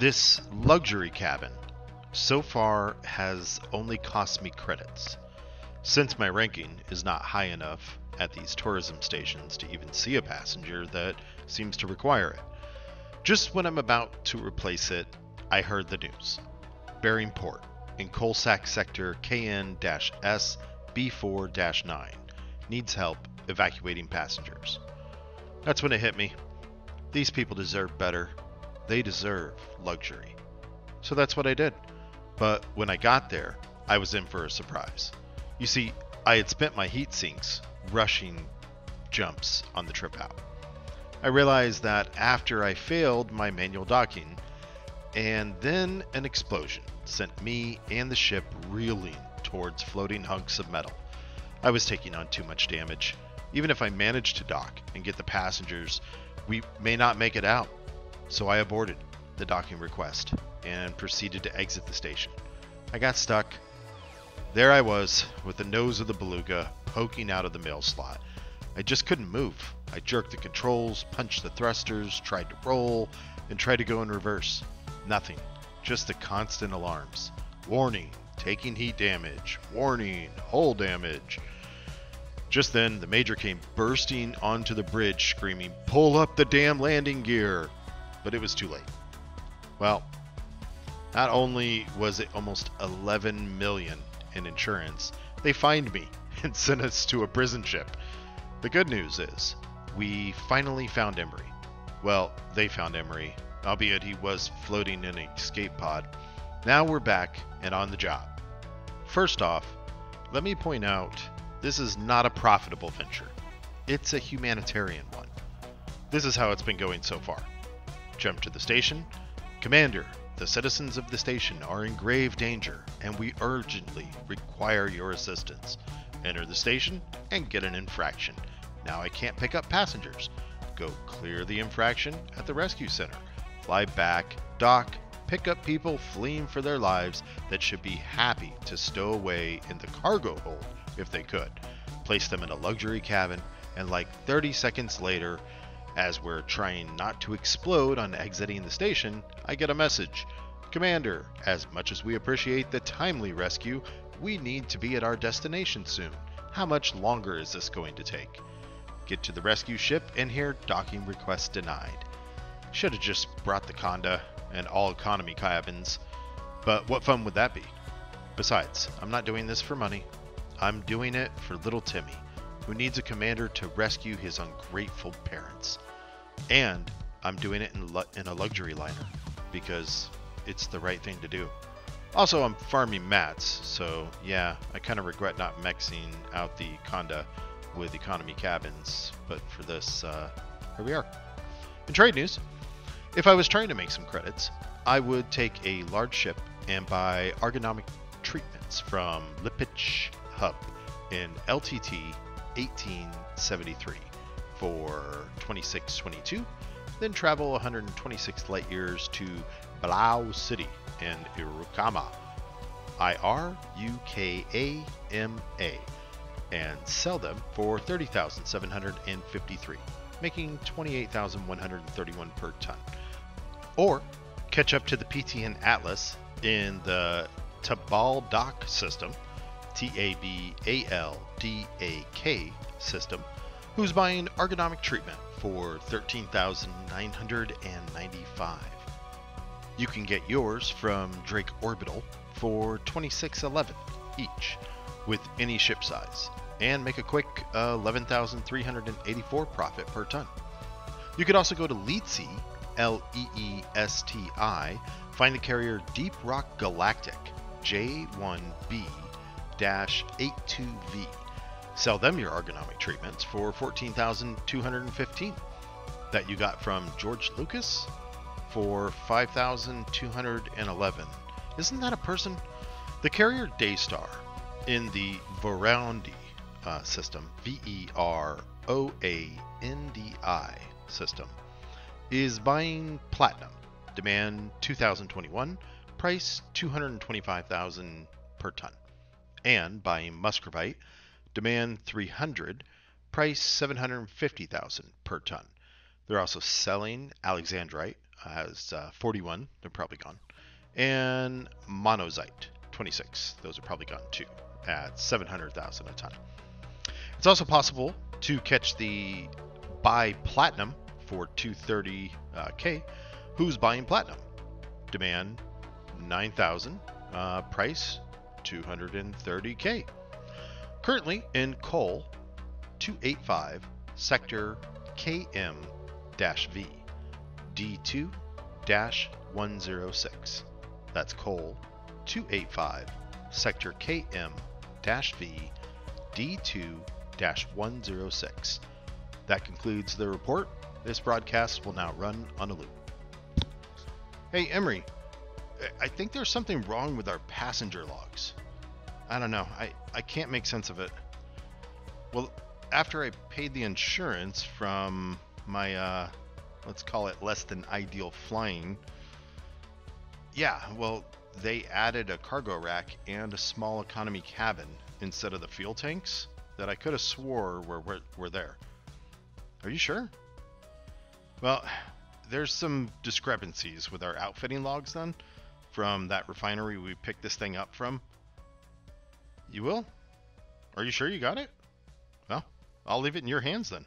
This luxury cabin so far has only cost me credits, since my ranking is not high enough at these tourism stations to even see a passenger that seems to require it. Just when I'm about to replace it, I heard the news. Bering Port in Coalsack Sector KN-S B4-9 needs help evacuating passengers. That's when it hit me. These people deserve better. They deserve luxury. So that's what I did. But when I got there, I was in for a surprise. You see, I had spent my heat sinks rushing jumps on the trip out. I realized that after I failed my manual docking, and then an explosion sent me and the ship reeling towards floating hunks of metal. I was taking on too much damage. Even if I managed to dock and get the passengers, we may not make it out. So I aborted the docking request and proceeded to exit the station. I got stuck. There I was, with the nose of the beluga poking out of the mail slot. I just couldn't move. I jerked the controls, punched the thrusters, tried to roll, and tried to go in reverse. Nothing. Just the constant alarms. Warning, taking heat damage. Warning, hull damage. Just then, the major came bursting onto the bridge, screaming, "Pull up the damn landing gear!" But it was too late. Well, not only was it almost $11 million in insurance, they fined me and sent us to a prison ship. The good news is, we finally found Emery. Well, they found Emery, albeit he was floating in an escape pod. Now we're back and on the job. First off, let me point out, this is not a profitable venture. It's a humanitarian one. This is how it's been going so far. Jump to the station. Commander, the citizens of the station are in grave danger, and we urgently require your assistance. Enter the station and get an infraction. Now I can't pick up passengers. Go clear the infraction at the rescue center. Fly back, dock, pick up people fleeing for their lives that should be happy to stow away in the cargo hold if they could. Place them in a luxury cabin, and like 30 seconds later, as we're trying not to explode on exiting the station, I get a message. Commander, as much as we appreciate the timely rescue, we need to be at our destination soon. How much longer is this going to take? Get to the rescue ship and hear docking request denied. Should have just brought the Conda and all economy cabins, but what fun would that be? Besides, I'm not doing this for money. I'm doing it for little Timmy, who needs a commander to rescue his ungrateful parents. And I'm doing it in a luxury liner, because it's the right thing to do. Also, I'm farming mats, so yeah, I kind of regret not maxing out the Conda with economy cabins, but for this, here we are. In trade news, if I was trying to make some credits, I would take a large ship and buy ergonomic treatments from Lipich Hub in LTT 1873 for 2622, then travel 126 light years to Blau City in Irukama, Irukama, and sell them for 30,753, making 28,131 per ton. Or catch up to the PTN Atlas in the Tabaldak system, Tabaldak system, who's buying ergonomic treatment for 13,995. You can get yours from Drake Orbital for 2611 each, with any ship size, and make a quick 11,384 profit per ton. You could also go to Leetsi, Leesti, find the carrier Deep Rock Galactic J1B-82V. Sell them your ergonomic treatments for 14,215 that you got from George Lucas for 5,211. Isn't that a person? The carrier Daystar in the Verondi system, Veroandi system, is buying platinum, demand 2021, price 225,000 per ton, and buying muscovite, demand 300, price 750,000 per ton. They're also selling alexandrite, has 41. They're probably gone. And monazite, 26. Those are probably gone too, at 700,000 a ton. It's also possible to catch the buy platinum for 230K. Who's buying platinum? Demand 9,000, price 230K. Currently in coal 285 sector KM-V D2-106. That's coal 285 sector KM-V D2-106. That concludes the report. This broadcast will now run on a loop. Hey, Emery, I think there's something wrong with our passenger logs. I don't know. I can't make sense of it. Well, after I paid the insurance from my, let's call it less than ideal flying, yeah, well, they added a cargo rack and a small economy cabin instead of the fuel tanks that I could have swore were there. Are you sure? Well, there's some discrepancies with our outfitting logs then from that refinery we picked this thing up from. You will? Are you sure you got it? Well, I'll leave it in your hands then.